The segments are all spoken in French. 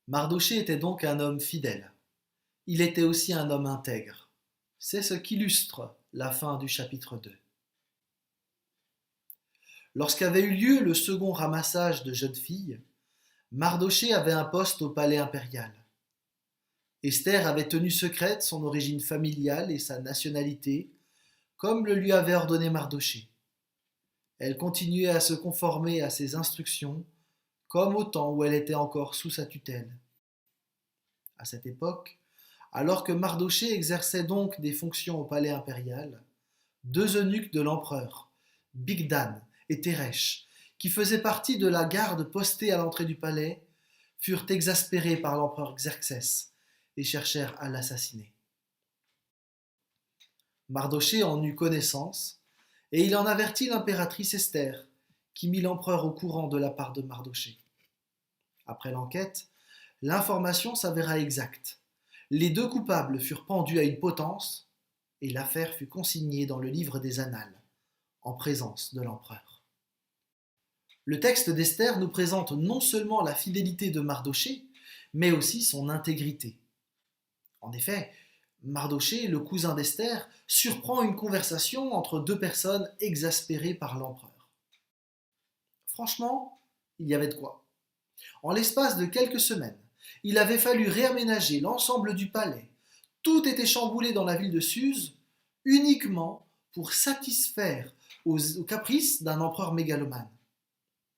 Mardochée était donc un homme fidèle. Il était aussi un homme intègre. C'est ce qu'illustre la fin du chapitre 2. Lorsqu'avait eu lieu le second ramassage de jeunes filles, Mardochée avait un poste au palais impérial. Esther avait tenu secrète son origine familiale et sa nationalité, comme le lui avait ordonné Mardochée. Elle continuait à se conformer à ses instructions, comme au temps où elle était encore sous sa tutelle. À cette époque, alors que Mardochée exerçait donc des fonctions au palais impérial, deux eunuques de l'empereur, Bigdan et Téresh, qui faisaient partie de la garde postée à l'entrée du palais, furent exaspérés par l'empereur Xerxès et cherchèrent à l'assassiner. Mardochée en eut connaissance, et il en avertit l'impératrice Esther, qui mit l'empereur au courant de la part de Mardochée. Après l'enquête, l'information s'avéra exacte. Les deux coupables furent pendus à une potence, et l'affaire fut consignée dans le livre des Annales, en présence de l'empereur. Le texte d'Esther nous présente non seulement la fidélité de Mardochée, mais aussi son intégrité. En effet, Mardochée, le cousin d'Esther, surprend une conversation entre deux personnes exaspérées par l'empereur. Franchement, il y avait de quoi. En l'espace de quelques semaines, il avait fallu réaménager l'ensemble du palais. Tout était chamboulé dans la ville de Suse, uniquement pour satisfaire aux caprices d'un empereur mégalomane.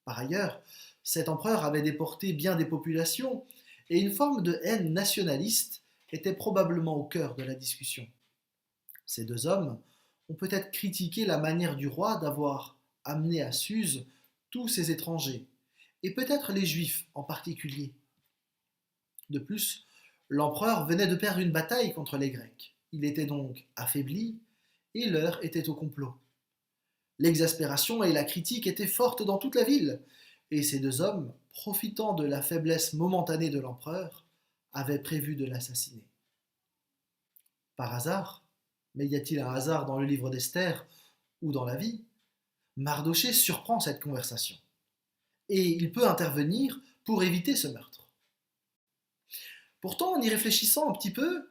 Par ailleurs, cet empereur avait déporté bien des populations, et une forme de haine nationaliste était probablement au cœur de la discussion. Ces deux hommes ont peut-être critiqué la manière du roi d'avoir amené à Suse tous ces étrangers, et peut-être les Juifs en particulier. De plus, l'empereur venait de perdre une bataille contre les Grecs. Il était donc affaibli, et l'heure était au complot. L'exaspération et la critique étaient fortes dans toute la ville, et ces deux hommes, profitant de la faiblesse momentanée de l'empereur, avaient prévu de l'assassiner. Par hasard, mais y a-t-il un hasard dans le livre d'Esther ou dans la vie? Mardochée surprend cette conversation, et il peut intervenir pour éviter ce meurtre. Pourtant, en y réfléchissant un petit peu,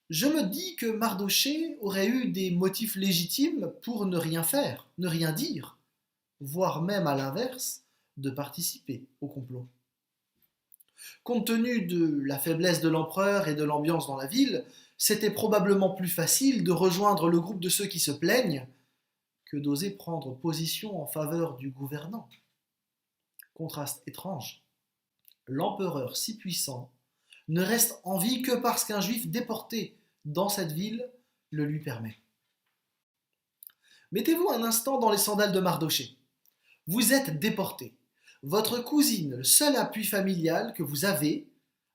je me dis que Mardochée aurait eu des motifs légitimes pour ne rien faire, ne rien dire, voire même à l'inverse, de participer au complot. Compte tenu de la faiblesse de l'empereur et de l'ambiance dans la ville, c'était probablement plus facile de rejoindre le groupe de ceux qui se plaignent que d'oser prendre position en faveur du gouvernant. Contraste étrange. L'empereur si puissant ne reste en vie que parce qu'un juif déporté dans cette ville le lui permet. Mettez-vous un instant dans les sandales de Mardochée. Vous êtes déporté. Votre cousine, le seul appui familial que vous avez,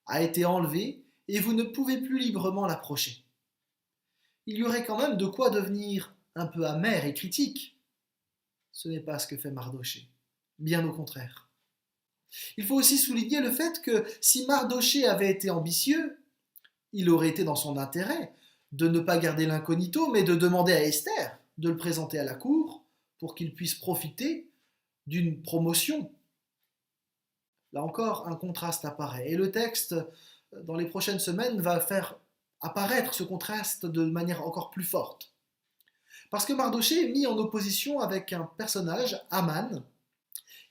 a été enlevée et vous ne pouvez plus librement l'approcher. Il y aurait quand même de quoi devenir un peu amer et critique. Ce n'est pas ce que fait Mardochée. Bien au contraire. Il faut aussi souligner le fait que si Mardochée avait été ambitieux, il aurait été dans son intérêt de ne pas garder l'incognito, mais de demander à Esther de le présenter à la cour pour qu'il puisse profiter d'une promotion. Là encore, un contraste apparaît. Et le texte, dans les prochaines semaines, va faire apparaître ce contraste de manière encore plus forte. Parce que Mardochée est mis en opposition avec un personnage, Aman,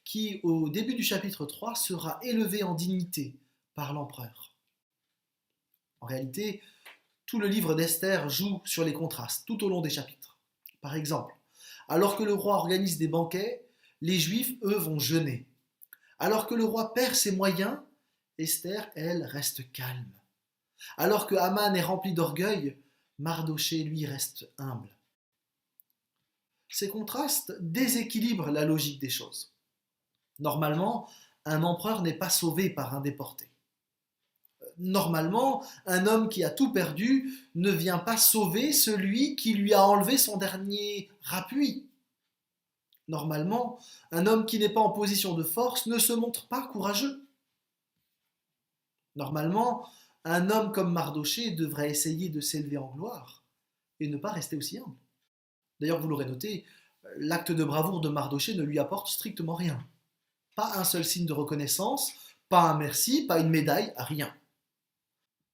qui, au début du chapitre 3, sera élevé en dignité par l'empereur. En réalité, tout le livre d'Esther joue sur les contrastes tout au long des chapitres. Par exemple, alors que le roi organise des banquets, les Juifs, eux, vont jeûner. Alors que le roi perd ses moyens, Esther, elle, reste calme. Alors que Haman est rempli d'orgueil, Mardochée, lui, reste humble. Ces contrastes déséquilibrent la logique des choses. Normalement, un empereur n'est pas sauvé par un déporté. Normalement, un homme qui a tout perdu ne vient pas sauver celui qui lui a enlevé son dernier appui. Normalement, un homme qui n'est pas en position de force ne se montre pas courageux. Normalement, un homme comme Mardochée devrait essayer de s'élever en gloire et ne pas rester aussi humble. D'ailleurs, vous l'aurez noté, l'acte de bravoure de Mardochée ne lui apporte strictement rien. Pas un seul signe de reconnaissance, Pas un merci, pas une médaille, rien.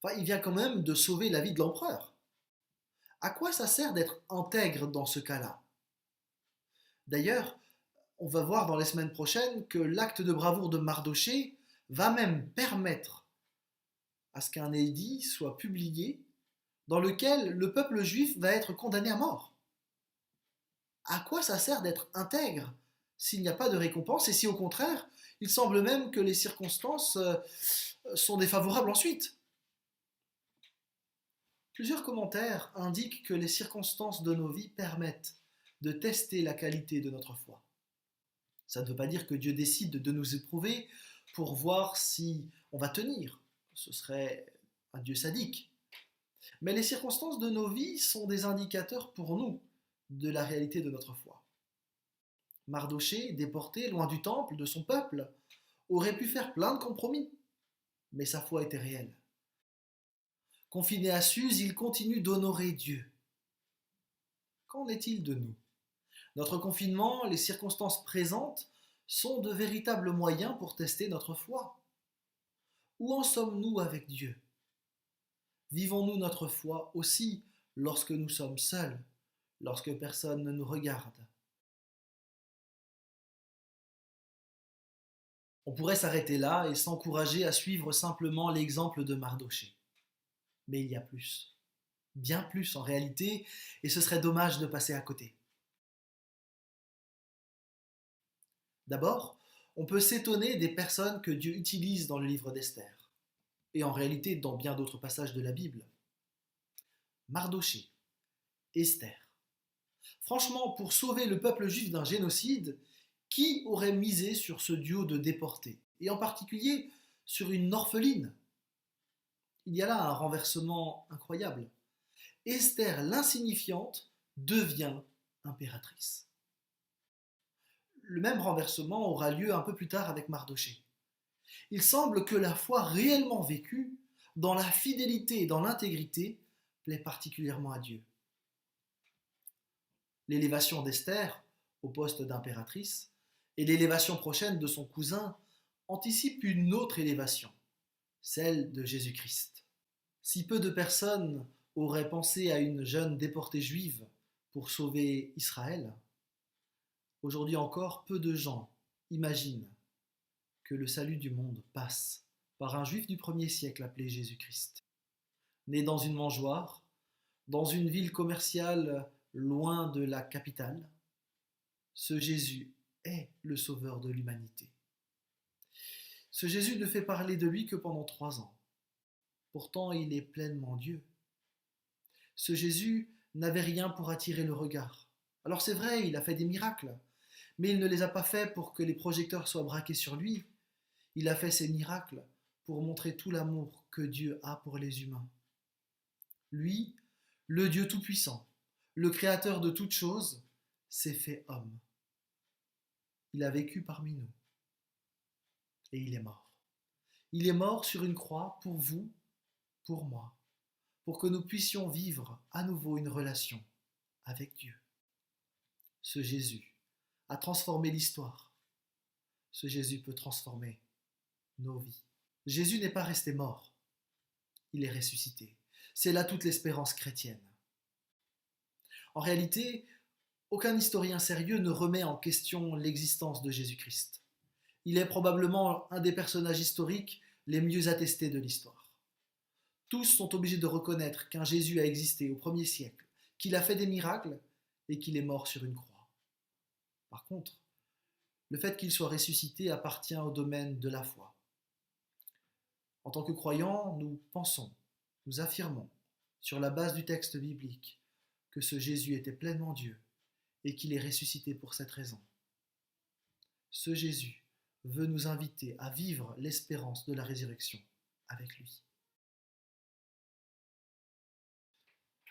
Enfin, il vient quand même de sauver la vie de l'empereur. À quoi ça sert d'être intègre dans ce cas-là? D'ailleurs, on va voir dans les semaines prochaines que l'acte de bravoure de Mardochée va même permettre à ce qu'un édit soit publié dans lequel le peuple juif va être condamné à mort. À quoi ça sert d'être intègre s'il n'y a pas de récompense et si au contraire, il semble même que les circonstances sont défavorables ensuite? Plusieurs commentaires indiquent que les circonstances de nos vies permettent de tester la qualité de notre foi. Ça ne veut pas dire que Dieu décide de nous éprouver pour voir si on va tenir. Ce serait un Dieu sadique. Mais les circonstances de nos vies sont des indicateurs pour nous de la réalité de notre foi. Mardochée, déporté loin du temple, de son peuple, aurait pu faire plein de compromis, mais sa foi était réelle. Confiné à Suse, il continue d'honorer Dieu. Qu'en est-il de nous? Notre confinement, les circonstances présentes, sont de véritables moyens pour tester notre foi. Où en sommes-nous avec Dieu? Vivons-nous notre foi aussi lorsque nous sommes seuls, lorsque personne ne nous regarde? On pourrait s'arrêter là et s'encourager à suivre simplement l'exemple de Mardochée. Mais il y a plus, bien plus en réalité, et ce serait dommage de passer à côté. D'abord, on peut s'étonner des personnes que Dieu utilise dans le livre d'Esther, et en réalité dans bien d'autres passages de la Bible. Mardochée, Esther. Franchement, pour sauver le peuple juif d'un génocide, qui aurait misé sur ce duo de déportés, et en particulier sur une orpheline? Il y a là un renversement incroyable. Esther l'insignifiante devient impératrice. Le même renversement aura lieu un peu plus tard avec Mardochée. Il semble que la foi réellement vécue, dans la fidélité et dans l'intégrité, plaît particulièrement à Dieu. L'élévation d'Esther au poste d'impératrice et l'élévation prochaine de son cousin anticipent une autre élévation, celle de Jésus-Christ. Si peu de personnes auraient pensé à une jeune déportée juive pour sauver Israël, aujourd'hui encore peu de gens imaginent que le salut du monde passe par un juif du 1er siècle appelé Jésus-Christ. Né dans une mangeoire, dans une ville commerciale loin de la capitale, ce Jésus est le sauveur de l'humanité. Ce Jésus ne fait parler de lui que pendant 3 ans. Pourtant, il est pleinement Dieu. Ce Jésus n'avait rien pour attirer le regard. Alors c'est vrai, il a fait des miracles, mais il ne les a pas faits pour que les projecteurs soient braqués sur lui. Il a fait ces miracles pour montrer tout l'amour que Dieu a pour les humains. Lui, le Dieu Tout-Puissant, le Créateur de toutes choses, s'est fait homme. Il a vécu parmi nous. Et il est mort. Il est mort sur une croix pour vous, pour moi, pour que nous puissions vivre à nouveau une relation avec Dieu. Ce Jésus a transformé l'histoire. Ce Jésus peut transformer nos vies. Jésus n'est pas resté mort. Il est ressuscité. C'est là toute l'espérance chrétienne. En réalité, aucun historien sérieux ne remet en question l'existence de Jésus-Christ. Il est probablement un des personnages historiques les mieux attestés de l'histoire. Tous sont obligés de reconnaître qu'un Jésus a existé au 1er siècle, qu'il a fait des miracles et qu'il est mort sur une croix. Par contre, le fait qu'il soit ressuscité appartient au domaine de la foi. En tant que croyants, nous pensons, nous affirmons, sur la base du texte biblique, que ce Jésus était pleinement Dieu et qu'il est ressuscité pour cette raison. Ce Jésus veut nous inviter à vivre l'espérance de la résurrection avec lui.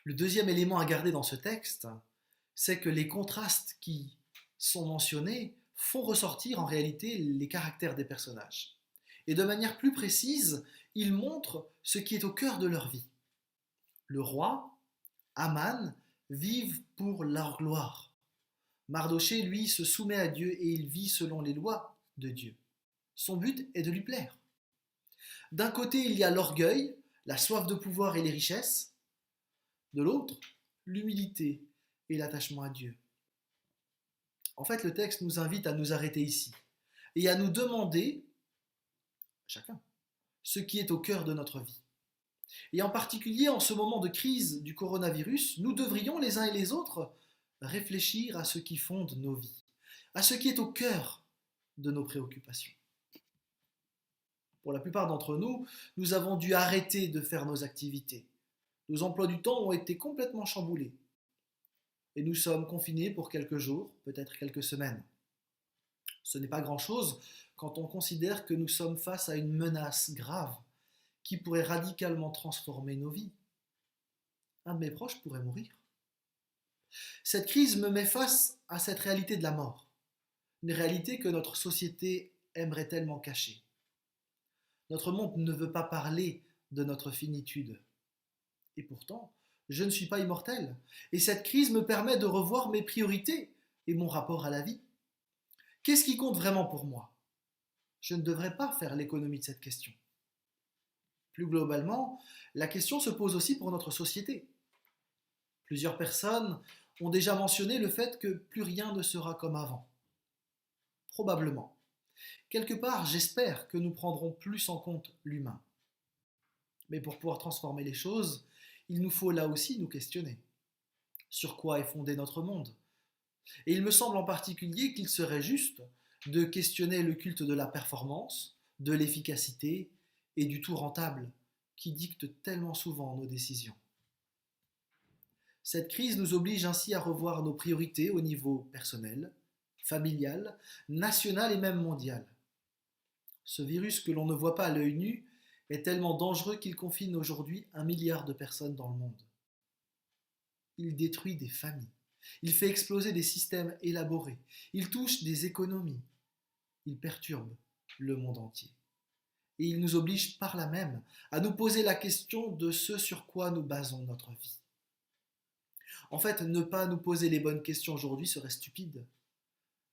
Le deuxième élément à garder dans ce texte, c'est que les contrastes qui sont mentionnés font ressortir en réalité les caractères des personnages. Et de manière plus précise, ils montrent ce qui est au cœur de leur vie. Le roi, Aman, vivent pour leur gloire. Mardochée, lui, se soumet à Dieu et il vit selon les lois de Dieu. Son but est de lui plaire. D'un côté, il y a l'orgueil, la soif de pouvoir et les richesses. De l'autre, l'humilité et l'attachement à Dieu. En fait, le texte nous invite à nous arrêter ici et à nous demander, chacun, ce qui est au cœur de notre vie. Et en particulier, en ce moment de crise du coronavirus, nous devrions les uns et les autres réfléchir à ce qui fonde nos vies, à ce qui est au cœur de nos préoccupations. Pour la plupart d'entre nous, nous avons dû arrêter de faire nos activités. Nos emplois du temps ont été complètement chamboulés. Et nous sommes confinés pour quelques jours, peut-être quelques semaines. Ce n'est pas grand-chose quand on considère que nous sommes face à une menace grave qui pourrait radicalement transformer nos vies. Un de mes proches pourrait mourir. Cette crise me met face à cette réalité de la mort, une réalité que notre société aimerait tellement cacher. Notre monde ne veut pas parler de notre finitude. Et pourtant, je ne suis pas immortel, et cette crise me permet de revoir mes priorités et mon rapport à la vie. Qu'est-ce qui compte vraiment pour moi? Je ne devrais pas faire l'économie de cette question. Plus globalement, la question se pose aussi pour notre société. Plusieurs personnes ont déjà mentionné le fait que plus rien ne sera comme avant. Probablement. Quelque part, j'espère que nous prendrons plus en compte l'humain. Mais pour pouvoir transformer les choses, il nous faut là aussi nous questionner. Sur quoi est fondé notre monde? Et il me semble en particulier qu'il serait juste de questionner le culte de la performance, de l'efficacité et du tout rentable qui dicte tellement souvent nos décisions. Cette crise nous oblige ainsi à revoir nos priorités au niveau personnel, familial, national et même mondial. Ce virus que l'on ne voit pas à l'œil nu est tellement dangereux qu'il confine aujourd'hui 1 milliard de personnes dans le monde. Il détruit des familles, il fait exploser des systèmes élaborés, il touche des économies, il perturbe le monde entier. Et il nous oblige par là même à nous poser la question de ce sur quoi nous basons notre vie. En fait, ne pas nous poser les bonnes questions aujourd'hui serait stupide.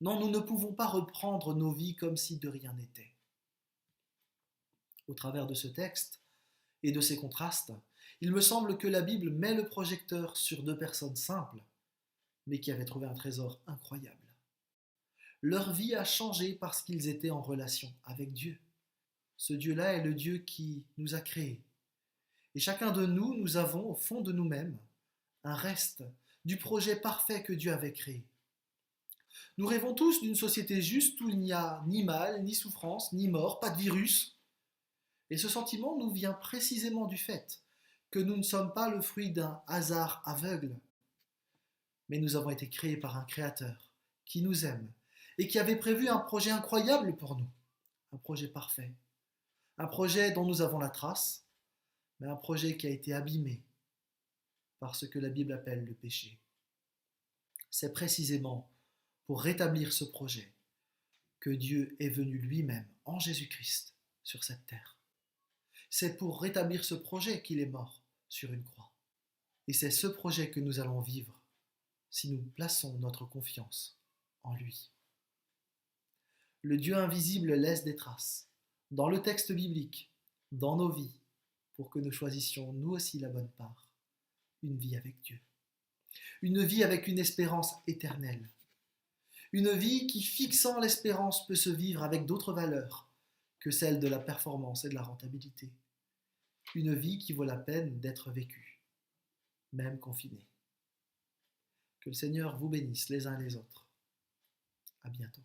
Non, nous ne pouvons pas reprendre nos vies comme si de rien n'était. Au travers de ce texte et de ces contrastes, il me semble que la Bible met le projecteur sur 2 personnes simples, mais qui avaient trouvé un trésor incroyable. Leur vie a changé parce qu'ils étaient en relation avec Dieu. Ce Dieu-là est le Dieu qui nous a créés. Et chacun de nous, nous avons au fond de nous-mêmes un reste du projet parfait que Dieu avait créé. Nous rêvons tous d'une société juste où il n'y a ni mal, ni souffrance, ni mort, pas de virus. Et ce sentiment nous vient précisément du fait que nous ne sommes pas le fruit d'un hasard aveugle, mais nous avons été créés par un Créateur qui nous aime et qui avait prévu un projet incroyable pour nous, un projet parfait, un projet dont nous avons la trace, mais un projet qui a été abîmé par ce que la Bible appelle le péché. C'est précisément pour rétablir ce projet que Dieu est venu lui-même en Jésus-Christ sur cette terre. C'est pour rétablir ce projet qu'il est mort sur une croix. Et c'est ce projet que nous allons vivre si nous plaçons notre confiance en lui. Le Dieu invisible laisse des traces dans le texte biblique, dans nos vies, pour que nous choisissions nous aussi la bonne part, une vie avec Dieu. Une vie avec une espérance éternelle. Une vie qui, fixant l'espérance, peut se vivre avec d'autres valeurs que celles de la performance et de la rentabilité. Une vie qui vaut la peine d'être vécue, même confinée. Que le Seigneur vous bénisse les uns les autres. À bientôt.